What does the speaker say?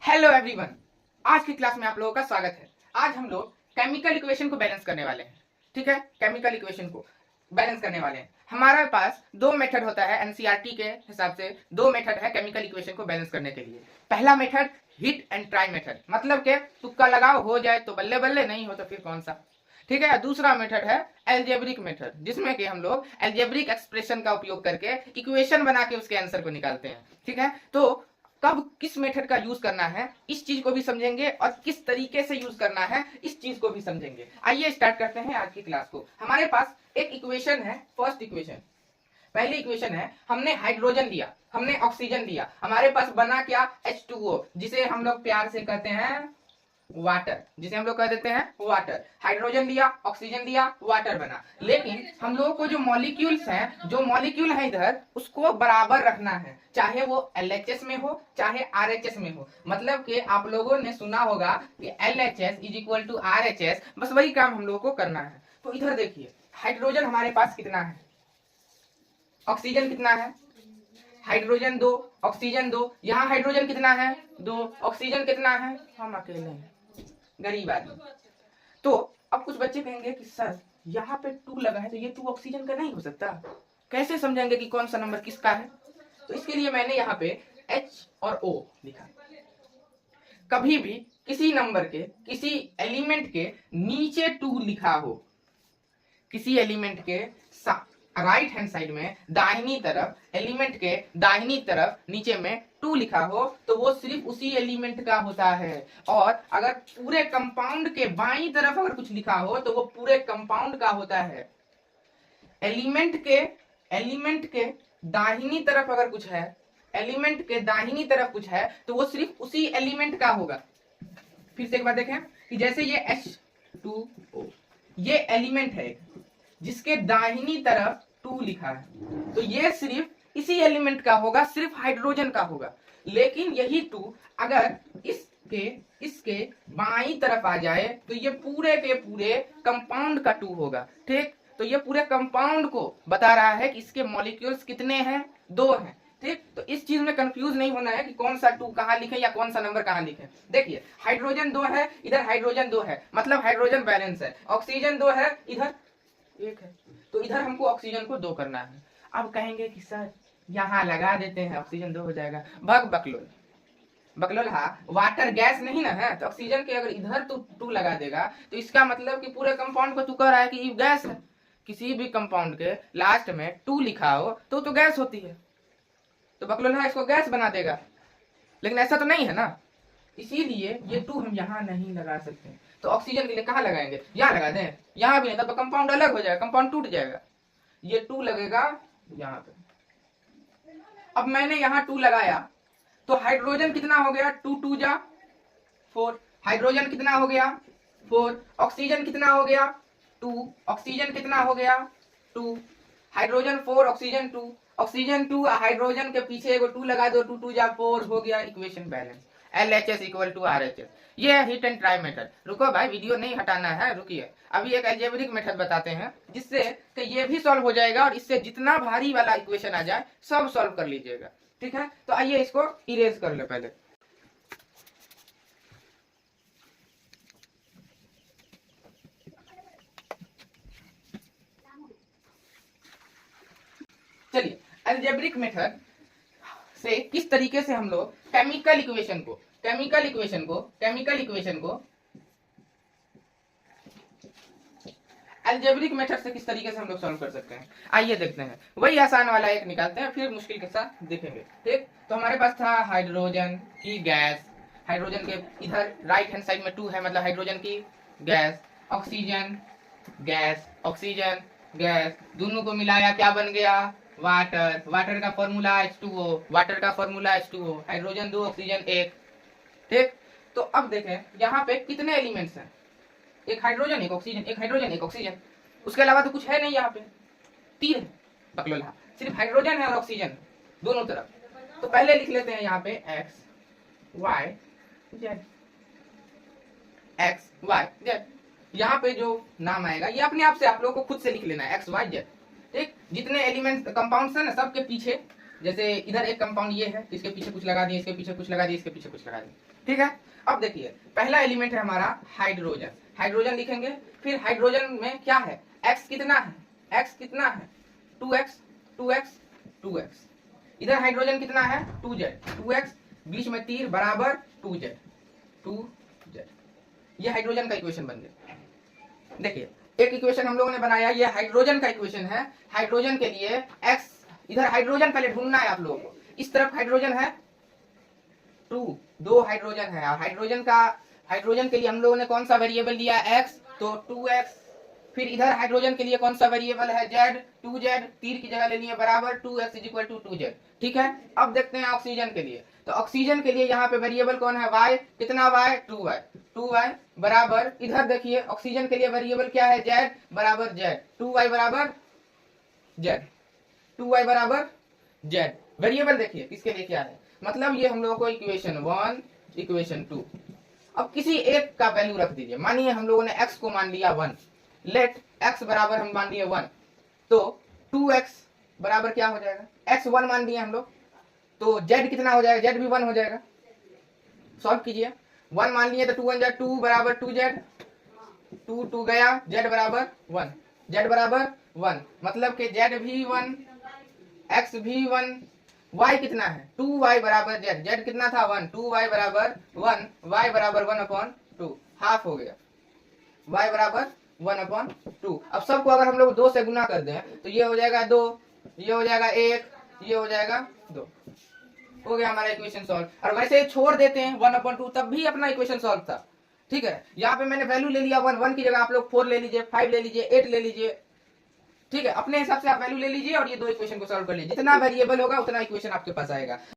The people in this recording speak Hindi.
हेलो एवरीवन, आज की क्लास में आप लोगों का स्वागत है। आज हम लोग केमिकल इक्वेशन को बैलेंस करने वाले हैं। ठीक है, केमिकल इक्वेशन को बैलेंस करने वाले हैं। हमारे पास दो मेथड होता है, एनसीईआरटी के हिसाब से दो मेथड है केमिकल इक्वेशन को बैलेंस करने के लिए। पहला method hit and try method, मतलब के तुक्का लगाओ, हो जाए तो बल्ले बल्ले, नहीं हो तो फिर कौन सा। ठीक है, दूसरा मेथड है एल्जेब्रिक मेथड, जिसमें कि हम लोग एल्जेब्रिक एक्सप्रेशन का उपयोग करके इक्वेशन बना के उसके आंसर को निकालते हैं। ठीक है, तो कब किस मेथड का यूज करना है इस चीज को भी समझेंगे और किस तरीके से यूज करना है इस चीज को भी समझेंगे। आइए स्टार्ट करते हैं आज की क्लास को। हमारे पास एक इक्वेशन है, फर्स्ट इक्वेशन, पहली इक्वेशन है। हमने हाइड्रोजन लिया, हमने ऑक्सीजन लिया, हमारे पास बना क्या, H2O, जिसे हम लोग प्यार से कहते हैं वाटर, जिसे हम लोग कह देते हैं वाटर। हाइड्रोजन लिया, ऑक्सीजन लिया, वाटर बना। लेकिन हम लोगों को जो मॉलिक्यूल्स हैं, जो मॉलिक्यूल है इधर, उसको बराबर रखना है, चाहे वो LHS में हो चाहे RHS में हो। मतलब कि आप लोगों ने सुना होगा कि LHS is equal to RHS, बस वही काम हम लोगों को करना है। तो इधर देखिए, हाइड्रोजन हमारे पास कितना है, ऑक्सीजन कितना है, हाइड्रोजन 2, ऑक्सीजन 2। यहाँ हाइड्रोजन कितना है, 2, ऑक्सीजन कितना है, हम अकेले हैं, गरीब आदमी। तो अब कुछ बच्चे कहेंगे कि सर यहाँ पे 2 लगा है तो ये 2 ऑक्सीजन का नहीं हो सकता, कैसे समझेंगे कि कौन सा नंबर किसका है। तो इसके लिए मैंने यहाँ पे H और O लिखा। कभी भी किसी नंबर के, किसी एलिमेंट के नीचे 2 लिखा हो, किसी एलिमेंट के राइट हैंड साइड में दाहिनी तरफ, एलिमेंट के दाहिनी तरफ नीचे में 2 लिखा हो, तो वो सिर्फ उसी एलिमेंट का होता है। और अगर पूरे कंपाउंड के बाईं तरफ अगर कुछ लिखा हो तो वो पूरे कंपाउंड का होता है। एलिमेंट के दाहिनी तरफ अगर कुछ है, एलिमेंट के दाहिनी तरफ कुछ है तो वो सिर्फ उसी एलिमेंट का होगा। फिर से एक बार देखें कि जैसे ये H2O, ये एलिमेंट है जिसके दाहिनी तरफ 2 लिखा है, तो ये सिर्फ इसी एलिमेंट का होगा, सिर्फ हाइड्रोजन का होगा। लेकिन यही 2 अगर इसके बाईं तरफ आ जाए तो ये पूरे के पूरे कंपाउंड का 2 होगा। ठीक, तो ये पूरे कंपाउंड को बता रहा है कि इसके मॉलिक्यूल्स कितने हैं, 2 हैं। ठीक, तो इस चीज में कंफ्यूज नहीं होना है कि कौन सा 2 कहाँ लिखे या कौन सा नंबर कहाँ लिखे। देखिए, हाइड्रोजन 2 है, इधर हाइड्रोजन 2 है, मतलब हाइड्रोजन बैलेंस है। ऑक्सीजन 2 है, इधर 1 है, तो इधर हमको ऑक्सीजन को 2 करना है। अब कहेंगे कि सर यहाँ लगा देते हैं, ऑक्सीजन 2 हो जाएगा। बकलोल, हाँ, वाटर गैस नहीं ना है, तो ऑक्सीजन के अगर इधर तो 2 लगा देगा तो इसका मतलब कि पूरे कंपाउंड को तू कह रहा है कि ये गैस है। किसी भी कंपाउंड के लास्ट में 2 लिखा हो तो गैस होती है, तो बकलोल हाँ इसको गैस बना देगा। लेकिन ऐसा तो नहीं है ना, इसीलिए ये 2 हम यहाँ नहीं लगा सकते। तो ऑक्सीजन के लिए कहाँ लगाएंगे, यहाँ लगा दें, यहाँ भी नहीं, तब तो कंपाउंड अलग हो जाएगा, कंपाउंड टूट जाएगा। ये 2 लगेगा यहाँ पे। अब मैंने यहाँ 2 लगाया तो हाइड्रोजन कितना हो गया, 2 2 जा 4, हाइड्रोजन कितना हो गया 4, ऑक्सीजन कितना हो गया 2, ऑक्सीजन कितना हो गया 2, हाइड्रोजन 4, ऑक्सीजन 2, ऑक्सीजन 2, हाइड्रोजन के पीछे एगो 2 लगा दो, 2 2 जा 4 हो गया, equation balance. LHS equal to RHS, ये है हिट एंड ट्राई मेथड। रुको भाई, वीडियो नहीं हटाना है, रुकिए। अभी एक एल्जेब्रिक मेथड बताते हैं जिससे कि ये भी सॉल्व हो जाएगा और इससे जितना भारी वाला इक्वेशन आ जाए सब सॉल्व कर लीजिएगा। ठीक है, तो आइए इसको इरेज कर ले पहले। चलिए, एल्जेब्रिक मेथड से किस तरीके से हम लोग केमिकल इक्वेशन को एल्जेब्रिक मेथड से किस तरीके से हम लोग सॉल्व कर सकते हैं, आइए देखते हैं। वही आसान वाला एक निकालते हैं, फिर मुश्किल के साथ देखेंगे। ठीक, तो हमारे पास था हाइड्रोजन की गैस, हाइड्रोजन के इधर राइट हैंड साइड में 2 है, मतलब हाइड्रोजन की gas, oxygen gas, oxygen gas, दोनों को मिलाया क्या बन गया, वाटर। वाटर का फॉर्मूला H2O, वाटर का फॉर्मूला H2O, हाइड्रोजन 2, ऑक्सीजन 1। ठीक, तो अब देखें यहाँ पे कितने एलिमेंट्स हैं, एक हाइड्रोजन, एक ऑक्सीजन, एक हाइड्रोजन, एक ऑक्सीजन, उसके अलावा तो कुछ है नहीं यहाँ पे। 3 है बकलोला, सिर्फ हाइड्रोजन है और ऑक्सीजन दोनों तरफ। तो पहले लिख लेते हैं यहाँ पे X Y Z, X Y Z। यहाँ पे जो नाम आएगा ये अपने आप से आप लोगों को खुद से लिख लेना है, X Y Z। ठीक, जितने एलिमेंट कंपाउंड्स है ना, सबके पीछे जैसे इधर एक कंपाउंड ये है, इसके पीछे कुछ लगा दिए, इसके पीछे कुछ लगा दिए, इसके पीछे कुछ लगा दिए, ठीक है। अब देखिए पहला एलिमेंट है हमारा हाइड्रोजन, हाइड्रोजन लिखेंगे। फिर हाइड्रोजन में क्या है, एक्स कितना है, एक्स कितना है 2x 2x 2x। इधर हाइड्रोजन कितना है 2z 2x, बीच में तीर बराबर 2z 2z। ये हाइड्रोजन का इक्वेशन बन गया। देखिए एक इक्वेशन हम लोगों ने बनाया, ये हाइड्रोजन का इक्वेशन है। हाइड्रोजन के लिए x, इधर हाइड्रोजन पहले ढूंढना है आप लोगों को। इस तरफ हाइड्रोजन है 2, 2 हाइड्रोजन है। हाइड्रोजन के लिए हम लोगों ने कौन सा वेरिएबल लिया x, तो 2x। फिर इधर हाइड्रोजन के लिए कौन सा वेरिएबल है z, 2z, तीर की जगह लेनी है बराबर 2x = 2z, ठीक है। अब देखते हैं ऑक्सीजन के लिए। तो ऑक्सीजन के लिए यहाँ पे वेरिएबल कौन है y, कितना y 2y बराबर, इधर देखिए ऑक्सीजन के लिए वेरिएबल क्या है z बराबर z, 2y बराबर z, 2y बराबर z। वेरिएबल देखिए किसके लिए क्या है, मतलब ये हम लोगों को इक्वेशन 1 इक्वेशन 2। अब किसी एक का वैल्यू रख दीजिए, मानिए हम लोगों ने x को मान लिया 1, लेट x बराबर हम मान लिए 1, तो 2x बराबर क्या हो जाएगा, x 1 मान दिए हम लोग, तो z कितना हो जाएगा, z भी 1 हो जाएगा। सॉल्व कीजिए, 1 मान लिए तो 2 1 2 बराबर 2z, 2 2 गया, z बराबर 1, z बराबर 1, मतलब कि z भी 1 x भी 1, y कितना है 2y बराबर z, z कितना था 1, 2y बराबर 1, y बराबर 1/2, हाफ हो गया, y बराबर 1/2। अब सबको अगर हम लोग 2 से गुना कर दें तो ये हो जाएगा 2, ये हो जाएगा 1, ये हो जाएगा 2, हो गया हमारा इक्वेशन सॉल्व। और वैसे छोड़ देते हैं 1/2 तब भी अपना इक्वेशन सॉल्व था, ठीक है। यहाँ पे मैंने वैल्यू ले लिया 1 की जगह आप लोग 4 ले लीजिए, 5 ले लीजिए, 8 ले लीजिए, ठीक है। अपने हिसाब से आप वैल्यू ले लीजिए और ये 2 इक्वेशन को सॉल्व कर लीजिए। जितना वेरिएबल होगा उतना इक्वेशन आपके पास आएगा।